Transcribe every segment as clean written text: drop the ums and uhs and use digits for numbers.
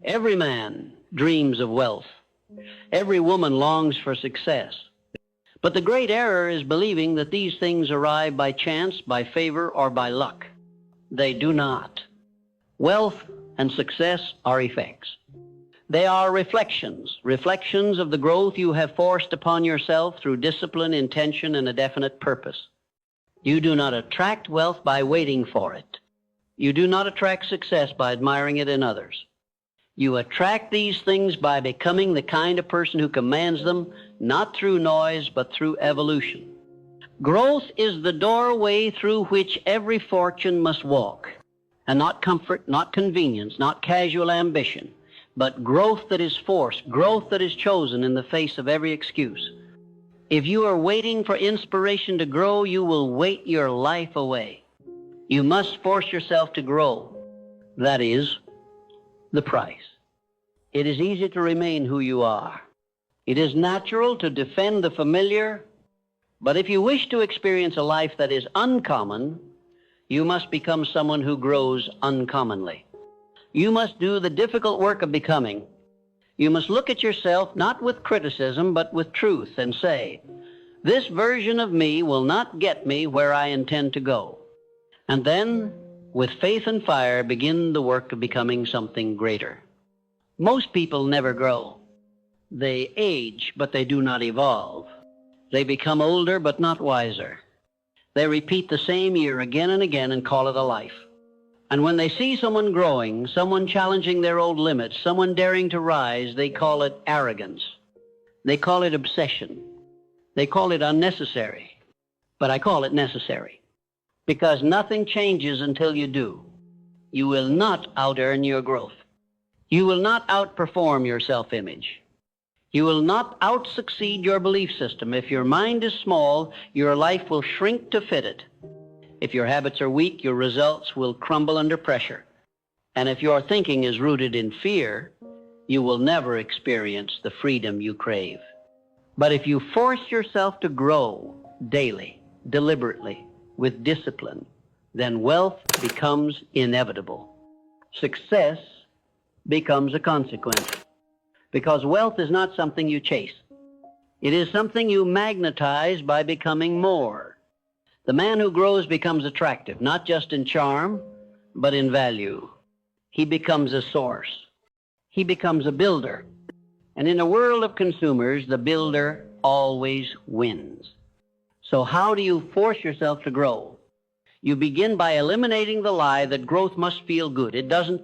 Every man dreams of wealth. Every woman longs for success. But the great error is believing that these things arrive by chance, by favor, or by luck. They do not. Wealth and success are effects. They are reflections of the growth you have forced upon yourself through discipline, intention, and a definite purpose. You do not attract wealth by waiting for it. You do not attract success by admiring it in others. You attract these things by becoming the kind of person who commands them, not through noise, but through evolution. Growth is the doorway through which every fortune must walk, and not comfort, not convenience, not casual ambition, but growth that is forced, growth that is chosen in the face of every excuse. If you are waiting for inspiration to grow, you will wait your life away. You must force yourself to grow. That is the price. It is easy to remain who you are. It is natural to defend the familiar, but if you wish to experience a life that is uncommon, you must become someone who grows uncommonly. You must do the difficult work of becoming. You must look at yourself not with criticism, but with truth and say, this version of me will not get me where I intend to go. And then, with faith and fire, begin the work of becoming something greater. Most people never grow. They age, but they do not evolve. They become older, but not wiser. They repeat the same year again and again and call it a life. And when they see someone growing, someone challenging their old limits, someone daring to rise, they call it arrogance. They call it obsession. They call it unnecessary. But I call it necessary. Because nothing changes until you do. You will not out-earn your growth. You will not outperform your self-image. You will not out-succeed your belief system. If your mind is small, your life will shrink to fit it. If your habits are weak, your results will crumble under pressure. And if your thinking is rooted in fear, you will never experience the freedom you crave. But if you force yourself to grow daily, deliberately, with discipline, then wealth becomes inevitable. Success becomes a consequence. Because wealth is not something you chase. It is something you magnetize by becoming more. The man who grows becomes attractive, not just in charm, but in value. He becomes a source. He becomes a builder. And in a world of consumers, the builder always wins. So how do you force yourself to grow? You begin by eliminating the lie that growth must feel good. It doesn't.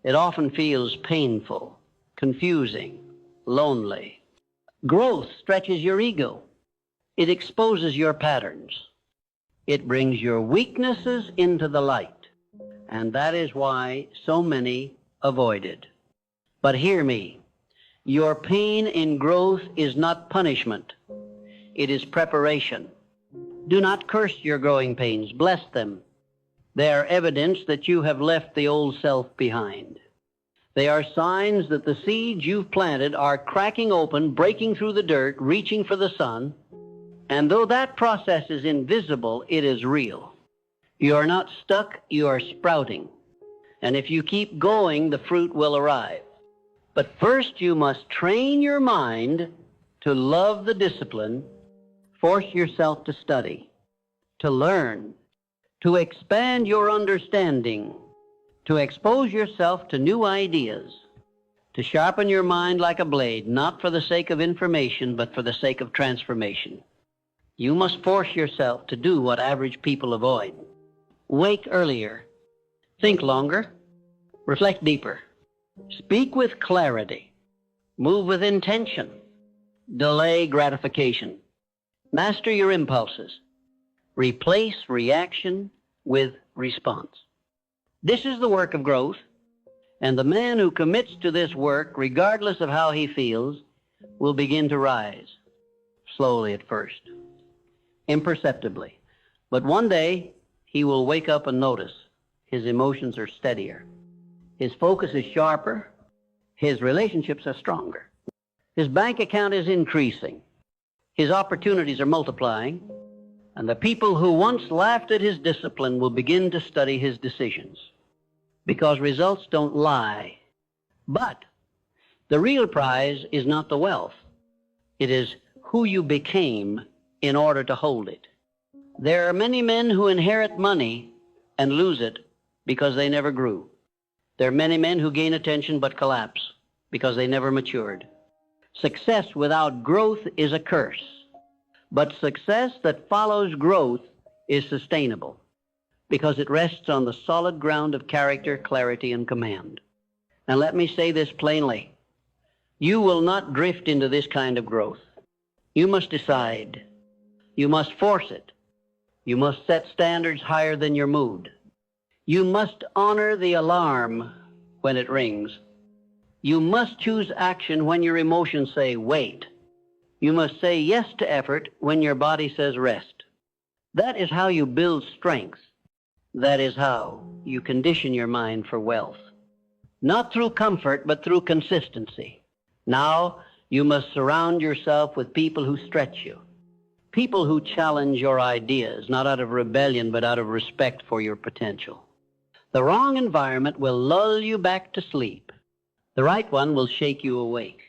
It often feels painful, confusing, lonely. Growth stretches your ego. It exposes your patterns. It brings your weaknesses into the light. And that is why so many avoid it. But hear me. Your pain in growth is not punishment. It is preparation. Do not curse your growing pains. Bless them. They are evidence that you have left the old self behind. They are signs that the seeds you've planted are cracking open, breaking through the dirt, reaching for the sun. And though that process is invisible, it is real. You are not stuck, you are sprouting. And if you keep going, the fruit will arrive. But first you must train your mind to love the discipline, force yourself to study, to learn, to expand your understanding, to expose yourself to new ideas, to sharpen your mind like a blade, not for the sake of information, but for the sake of transformation. You must force yourself to do what average people avoid. Wake earlier, think longer, reflect deeper, speak with clarity, move with intention, delay gratification, master your impulses, replace reaction with response. This is the work of growth, and the man who commits to this work, regardless of how he feels, will begin to rise, slowly at first, imperceptibly. But one day, he will wake up and notice his emotions are steadier, his focus is sharper, his relationships are stronger, his bank account is increasing, his opportunities are multiplying, and the people who once laughed at his discipline will begin to study his decisions. Because results don't lie. But the real prize is not the wealth. It is who you became in order to hold it. There are many men who inherit money and lose it because they never grew. There are many men who gain attention but collapse because they never matured. Success without growth is a curse, but success that follows growth is sustainable because it rests on the solid ground of character, clarity, and command. And let me say this plainly. You will not drift into this kind of growth. You must decide. You must force it. You must set standards higher than your mood. You must honor the alarm when it rings. You must choose action when your emotions say wait. You must say yes to effort when your body says rest. That is how you build strength. That is how you condition your mind for wealth. Not through comfort, but through consistency. Now, you must surround yourself with people who stretch you. People who challenge your ideas, not out of rebellion, but out of respect for your potential. The wrong environment will lull you back to sleep. The right one will shake you awake.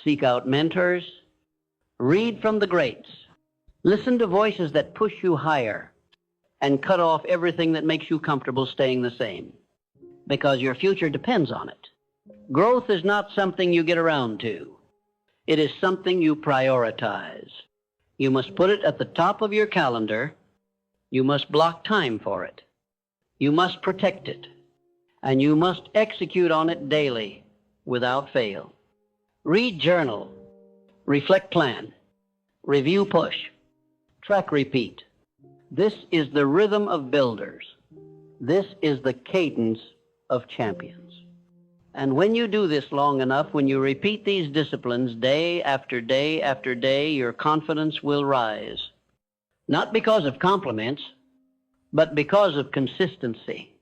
Seek out mentors. Read from the greats. Listen to voices that push you higher and cut off everything that makes you comfortable staying the same, because your future depends on it. Growth is not something you get around to. It is something you prioritize. You must put it at the top of your calendar. You must block time for it. You must protect it. And you must execute on it daily without fail. Read journal. Reflect plan. Review push. Track repeat. This is the rhythm of builders. This is the cadence of champions. And when you do this long enough, when you repeat these disciplines day after day after day, your confidence will rise. Not because of compliments, but because of consistency.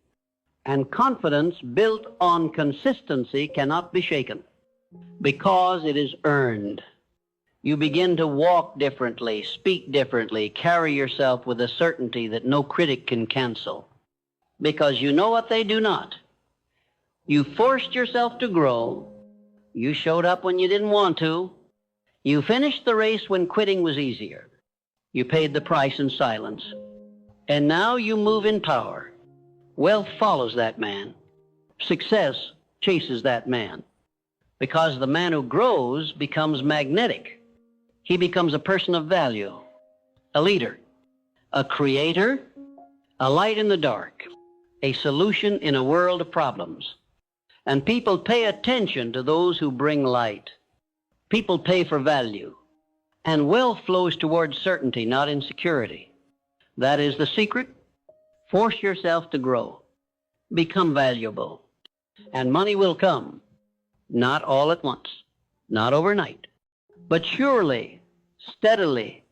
And confidence built on consistency cannot be shaken because it is earned. You begin to walk differently, speak differently, carry yourself with a certainty that no critic can cancel, because you know what they do not. You forced yourself to grow. You showed up when you didn't want to. You finished the race when quitting was easier. You paid the price in silence. And now you move in power. Wealth follows that man. Success chases that man. Because the man who grows becomes magnetic. He becomes a person of value, a leader, a creator, a light in the dark, a solution in a world of problems. And people pay attention to those who bring light. People pay for value. And wealth flows towards certainty, not insecurity. That is the secret. Force yourself to grow. Become valuable. And money will come. Not all at once. Not overnight. But surely, steadily,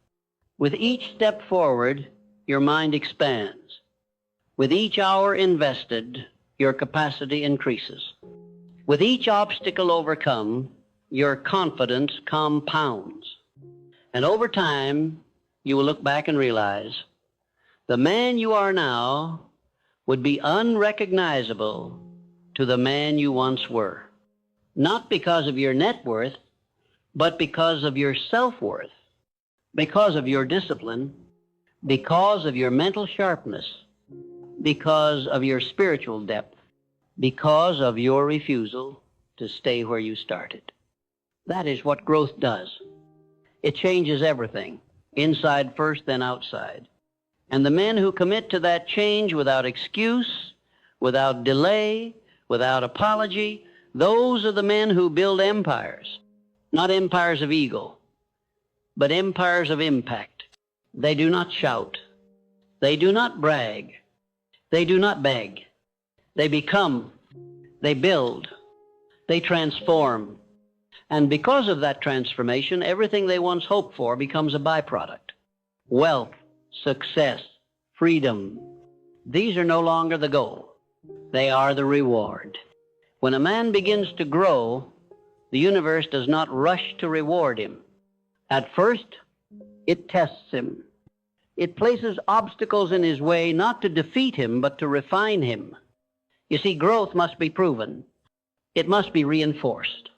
with each step forward, your mind expands. With each hour invested, your capacity increases. With each obstacle overcome, your confidence compounds. And over time, you will look back and realize the man you are now would be unrecognizable to the man you once were. Not because of your net worth, but because of your self-worth, because of your discipline, because of your mental sharpness, because of your spiritual depth, because of your refusal to stay where you started. That is what growth does. It changes everything, inside first, then outside. And the men who commit to that change without excuse, without delay, without apology, those are the men who build empires. Not empires of ego, but empires of impact. They do not shout. They do not brag. They do not beg. They become. They build. They transform. And because of that transformation, everything they once hoped for becomes a byproduct. Wealth, success, freedom. These are no longer the goal. They are the reward. When a man begins to grow, the universe does not rush to reward him. At first, it tests him. It places obstacles in his way not to defeat him, but to refine him. You see, growth must be proven. It must be reinforced.